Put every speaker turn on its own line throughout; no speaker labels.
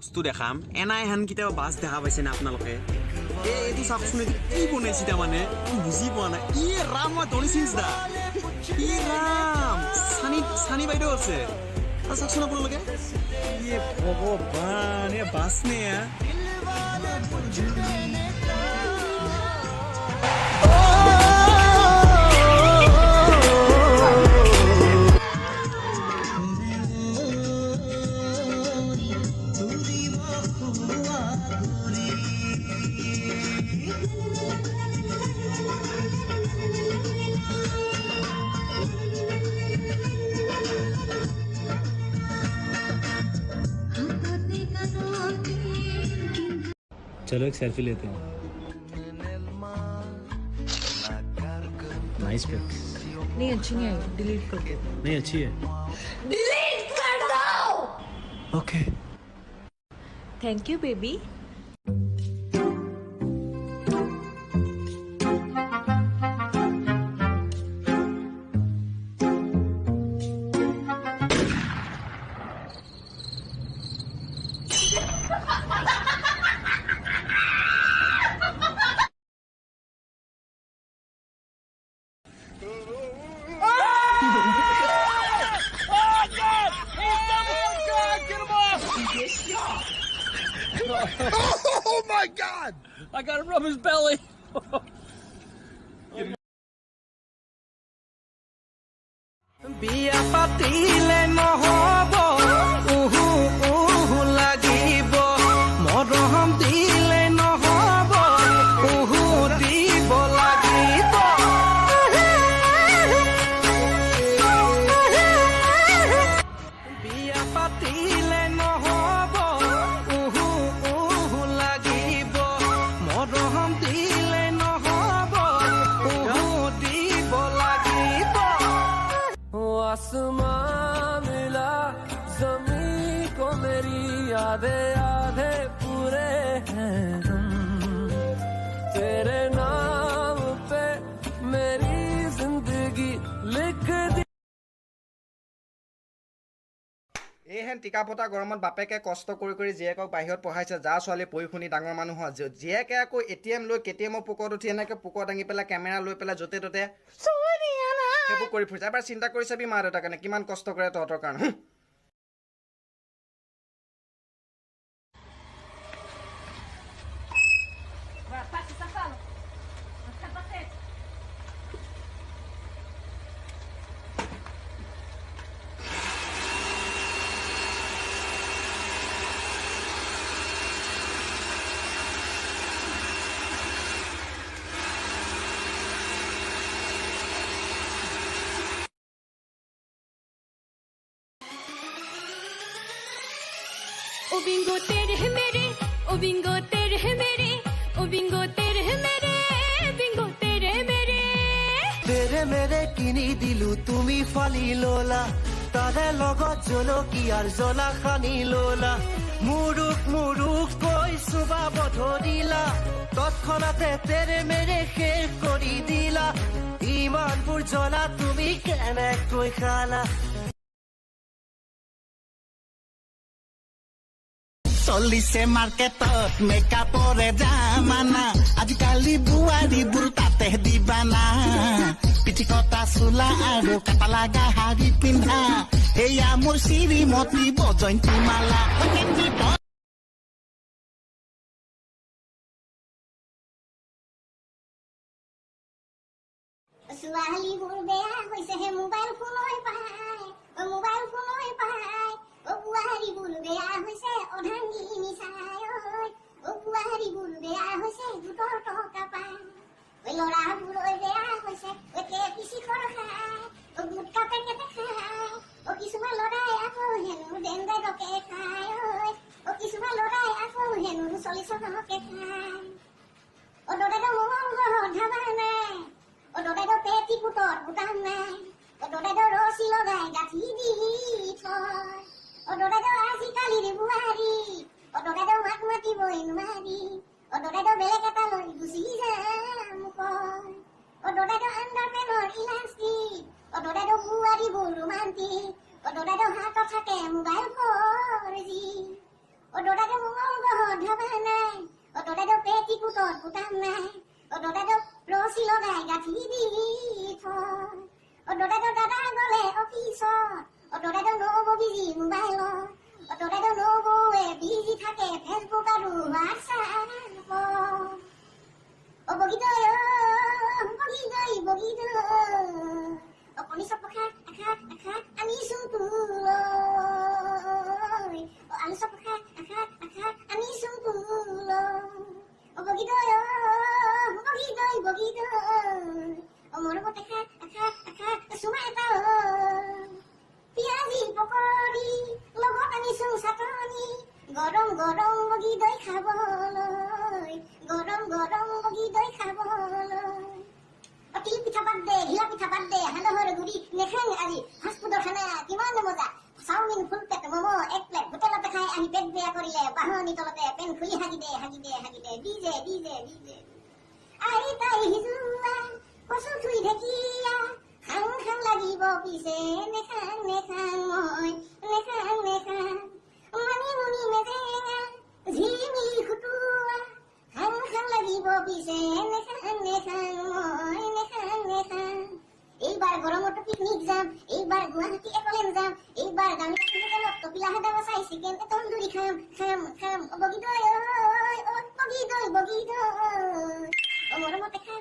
বস্তু দেখাম এনাই হান কেতিয়াবা বাছ দেখা পাইছে না আপোনালোকে এইটো চাওকচোন এইটো কি বনাইছে তাৰমানে বুজি পোৱা নাই ৰাম মই ধনী চিন্স দা ৰাম চানি বাইদেউ আছে চাওকচোন আপোনালোকে ভগৱান বাছ নে
चलो एक सेल्फी लेते हैं नाइस पिक
नहीं अच्छी नहीं आई डिलीट कर दो
नहीं अच्छी है
डिलीट कर दो
okay
thank you baby
Oh my God!
I gotta rub his belly.
বিয়া পাতিলে নহব লাগিব মৰম দিলে নহব দিব লাগিব বিয়া পাতিলে নহব লাগিব মৰম দিলে নহব দিব লাগিব आसमां मिला जमी को मेरी आधे आधे पूरे हैं हम तेरे नाम पे मेरी जिंदगी लिख दी
এইহেন টিকা ফটা গৰমত বাপেকে কষ্ট কৰি জীয়েকক বাহিৰত পঢ়াইছে যা ছোৱালী পঢ়ি শুনি ডাঙৰ মানুহ হয় জীয়েকে আকৌ এটিএম লৈ কেটিএমৰ পোকত উঠি এনেকৈ পোক দাঙি পেলাই কেমেৰা লৈ পেলাই য'তে ত'তে সেইবোৰ কৰি ফুৰিছে এবাৰ চিন্তা কৰি চাবি মা দেউতাৰ কাৰণে কিমান কষ্ট কৰে তহঁতৰ কাৰণে
ओ बिंगो तेरे है मेरे ओ बिंगो तेरे है मेरे ओ बिंगो तेरे है मेरे बिंगो तेरे मेरे
तेरे मेरे किनी दिलु তুমি ফালি ললা তাৰে লগত জলকীয়াৰ জ্বলা খানি ললা মুৰুক কৈ চুবাব ধৰিলা তৎক্ষণাতে তেৰে মেৰে শেষ কৰি দিলা ইমানবোৰ জ্বলা তুমি কেনেকৈ খালা চলিছে মাৰ্কেটত মেকআপৰে জামানা আজিকালি বুৱাৰীবোৰ তাতে দিবানা পিঠিকটা চোলা আৰু কাটা লাগা শাৰী পিন্ধা এয়া মোৰ শ্ৰীমতী বজয়ন্তী মালা
ছোৱালীবোৰ বেয়া হৈছেহে মোবাইল ফোনই পায় বুঢ়াৰীবোৰ বেয়া হৈছে অধাংগী নিচাই বুঢ়াৰীবোৰ বেয়া হৈছে গোটৰ টকা পায় ল'ৰাবোৰ বেয়া হৈছে পিচি খায় গুটকা পেকেটে খায় কিছুমান ল'ৰাই আকৌ হেনো ডেণ্ডেডকে খায় কিছুমান ল'ৰাই আকৌ হেনো 40 টকাকে খায় দাদা মহৰ ধাবা নাই দাদা পেটি কুটৰ দোকান নাই দাদা ৰছী লগাই গাঁঠি দি থয় দাদা আজিকালিৰ বুঢ়াৰী দাদা মাক মাতিবই নোৱাৰি দাদা বেলেগ এটা লৈ গুচি যাম কয় দাদা আণ্ডাৰপেনৰ ইলাষ্টিক দাদা বুঢ়াৰীবোৰ ৰোমান্টিক দাদা হাতত থাকে মোবাইল 4G দদাইদেউ মঙল গ্ৰহত ধাবা নাই দদাইদেউ পেটিকোটত বুটাম নাই দদাইদেউ ৰছী লগাই গাঁঠি দি থয় দদাইদেউ দাদা গ'লে অফিচত দদাইদেউ নবৌ বিজি মোবাইলত দদাইদেউ নবৌৱে বিজি থাকে ফেচবুক আৰু হোৱাটছআপত বগীদৈ বগীদৈ বগীদৈ কণী চপ খাই আনিছো তোলৈ আলু চপ খাই আনিছো তোলৈ বগীদৈ বগীদৈ বগীদৈ মৰমতে খাই চুমা এটা পিয়াজি পকৰি লগত আনিছো চাটনি গৰম গৰম বগীদৈ খাবলৈ গৰম গৰম বগীদৈ খাবলৈ তিল পিঠা বাদ দে ঘিলা পিঠা বাদ দে সান্দহৰ গুৰি নেখাং আজি ফাষ্টফুডৰ খানা কিমান মজা চাওমিন ফুল প্লেট ম'ম' এক প্লেট হোটেলতে খাই আহি পেট বেয়া কৰিলে বাহনি তলতে পেন খুলি হাগি দে ডিজে আহি তাই সিজোৱা কচু থুই ঢেকীয়া খাং লাগিব পিছে নেখাং মই নেখাং মানিমুনি মেজেঙা ঝিলিমিলি খুটুৱা খাং লাগিব পিছে নেখাং মই নেখাং এইবাৰ গৰমতো পিকনিক যাম এইবাৰ গুৱাহাটী একলেন যাম এইবাৰ দামী হোটেলত কপিলাহে দাবা চাই চিকেন তন্দুৰি খাম বগীদৈ বগীদৈ মৰমতে খা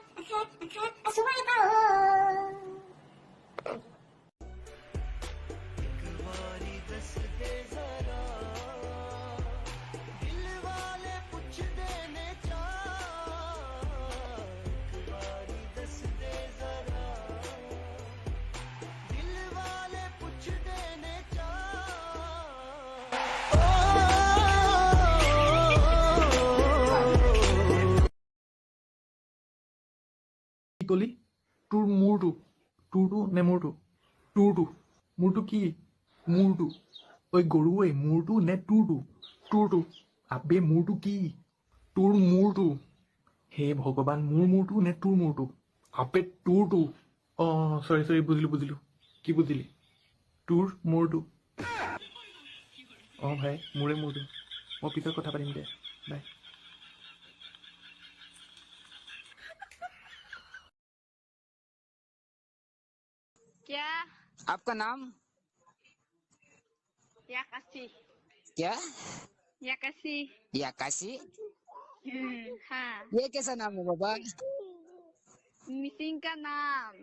চুমা এটা
কি কলি তোৰ তোৰটো নে মোৰটো মোৰটো কি মোৰটো ঐ গৰুৱে মোৰটো নে তোৰটো আবে মোৰটো কি তোৰ মোৰটো হে ভগৱান মোৰটো নে তোৰ মোৰটো আবে তোৰটো চৰি বুজিলো কি বুজিলি তোৰ মোৰটো ভাই মোৰে মোৰটো মই পিছত কথা পাতিম দে বাই
क्या
आपका नाम
याकाशी
क्या
याकाशी
याकाशी
हाँ
ये कैसा नाम है बाबा
मिसिंग का नाम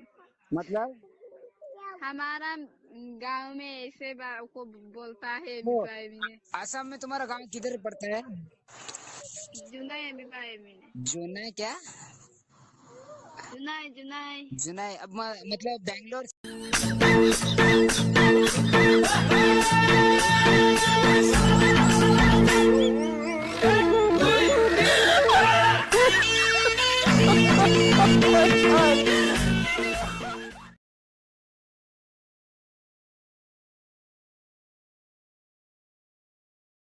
मतलब
हमारा गांव में ऐसे को बोलता है
वो,
बिपाई में
आसाम में तुम्हारा गांव किधर पड़ता है
जुनाई बिपाई में
जुनाई क्या जुनाई अब मतलब बैंगलोर
Oh my God.